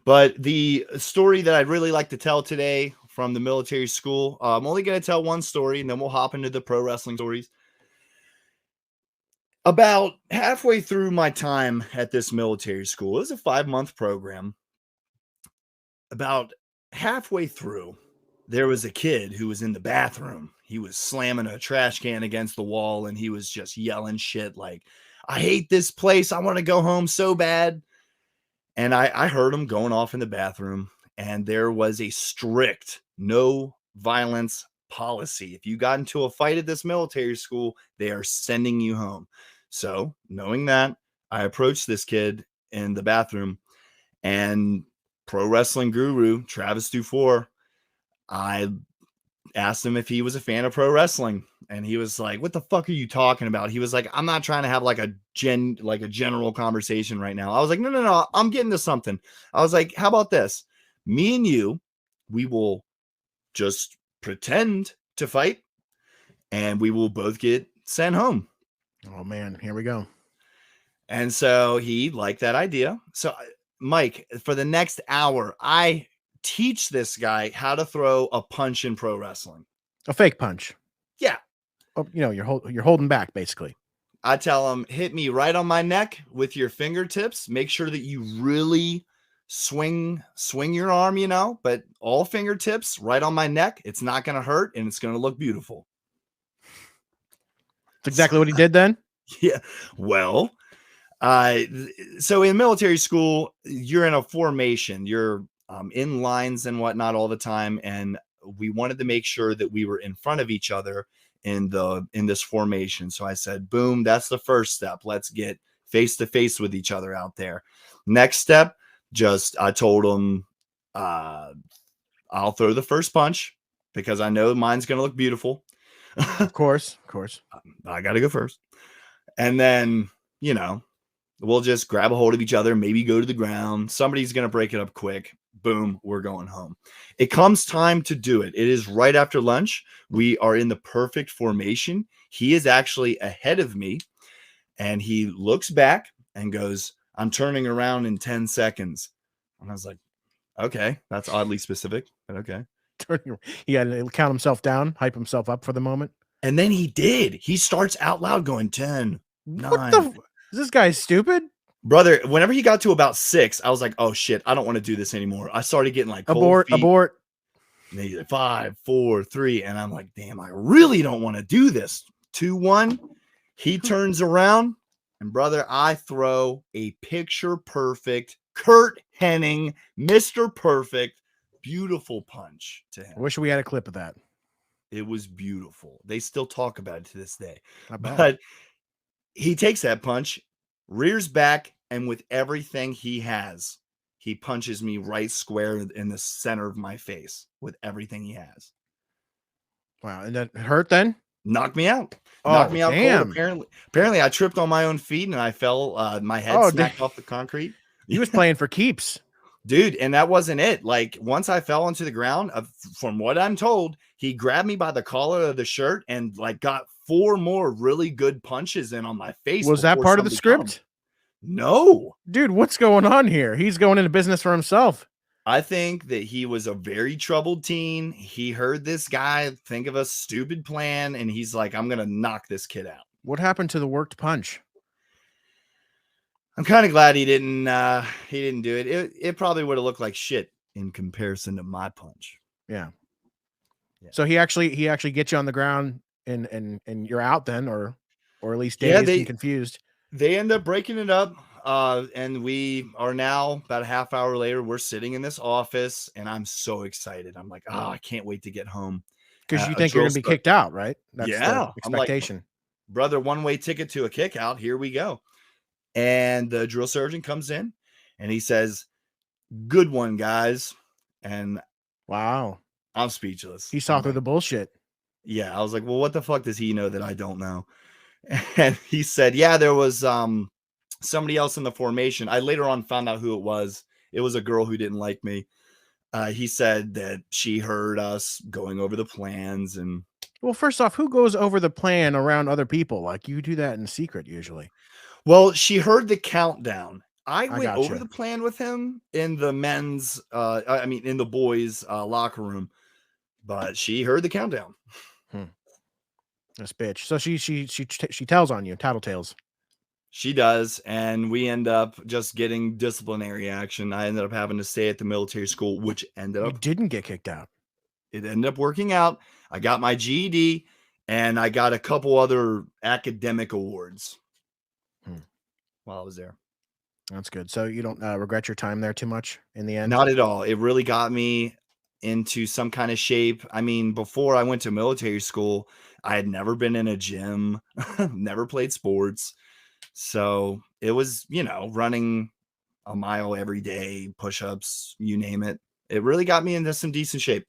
But the story that I'd really like to tell today from the military school, I'm only going to tell one story and then we'll hop into the pro wrestling stories. About halfway through my time at this military school, it was a 5-month program. About halfway through, there was a kid who was in the bathroom. He was slamming a trash can against the wall and he was just yelling shit like, I hate this place. I want to go home so bad. And I heard him going off in the bathroom, and there was a strict no violence policy. If you got into a fight at this military school, they are sending you home. So knowing that, I approached this kid in the bathroom, and pro wrestling guru Travis DuFour, I asked him if he was a fan of pro wrestling, and he was like, what the fuck are you talking about? He was like, I'm not trying to have like a general conversation right now. I was like, no, I'm getting to something. I was like, how about this? Me and you, we will just pretend to fight and we will both get sent home. Oh man, here we go. And so he liked that idea. So Mike, for the next hour, I teach this guy how to throw a punch in pro wrestling. A fake punch. Yeah. Oh, you're holding back basically. I tell him, hit me right on my neck with your fingertips. Make sure that you really swing your arm, but all fingertips right on my neck. It's not going to hurt and it's going to look beautiful. That's exactly what he did then. Yeah. Well, so in military school, you're in a formation. You're in lines and whatnot all the time. And we wanted to make sure that we were in front of each other in this formation. So I said, boom, that's the first step. Let's get face to face with each other out there. Next step, I told him, I'll throw the first punch because I know mine's going to look beautiful. Of course. I got to go first. And then, we'll just grab a hold of each other, maybe go to the ground. Somebody's going to break it up quick. Boom, we're going home. It comes time to do it. It is right after lunch. We are in the perfect formation. He is actually ahead of me, and he looks back and goes, I'm turning around in 10 seconds. And I was like, okay, that's oddly specific, but okay. He had to count himself down, hype himself up for the moment. And then he did. He starts out loud going 10, 9. Is this guy stupid? Brother, whenever he got to about 6, I was like, oh shit, I don't want to do this anymore. I started getting like abort. And he's like 5, 4, 3. And I'm like, damn, I really don't want to do this. 2, 1. He turns around and brother, I throw a picture perfect Kurt Hennig, Mr. Perfect, beautiful punch to him. I wish we had a clip of that. It was beautiful. They still talk about it to this day. But he takes that punch, rears back, and with everything he has, he punches me right square in the center of my face with everything he has. Wow. And that hurt then? Knocked me out. Knocked me out cold. Apparently I tripped on my own feet and I fell. My head smacked off the concrete. He was playing for keeps. Dude, and that wasn't it. Like, once I fell onto the ground, from what I'm told, he grabbed me by the collar of the shirt and like got 4 more really good punches in on my face. Was that part of the script? No. Dude, what's going on here? He's going into business for himself. I think that he was a very troubled teen. He heard this guy think of a stupid plan, and he's like, I'm going to knock this kid out. What happened to the worked punch? I'm kind of glad he didn't do it. It probably would have looked like shit in comparison to my punch. Yeah. So he actually gets you on the ground and you're out then, or at least dazed and confused. They end up breaking it up. And we are now about a half hour later, we're sitting in this office and I'm so excited. I'm like, I can't wait to get home. Because you think you're going to be kicked out, right? That's the expectation. Like, brother, one-way ticket to a kick out. Here we go. And the drill sergeant comes in and he says, good one, guys. And wow, I'm speechless. He saw through the bullshit. Yeah. I was like, well, what the fuck does he know that I don't know? And he said, yeah, there was somebody else in the formation. I later on found out who it was. It was a girl who didn't like me. He said that she heard us going over the plans. And well, first off, who goes over the plan around other people? Like, you do that in secret usually. Well, she heard the countdown. I I went over gotcha. the plan with him in the men's, in the boys' locker room, but she heard the countdown. This bitch. So she tells on you, tattletales. She does, and we end up just getting disciplinary action. I ended up having to stay at the military school, which You didn't get kicked out. it ended up working out. I got my GED, and I got a couple other academic awards while I was there. That's good. So you don't regret your time there too much in the end? Not at all. It really got me into some kind of shape. I mean, before I went to military school, I had never been in a gym, never played sports. So it was, running a mile every day, push-ups, you name it. It really got me into some decent shape.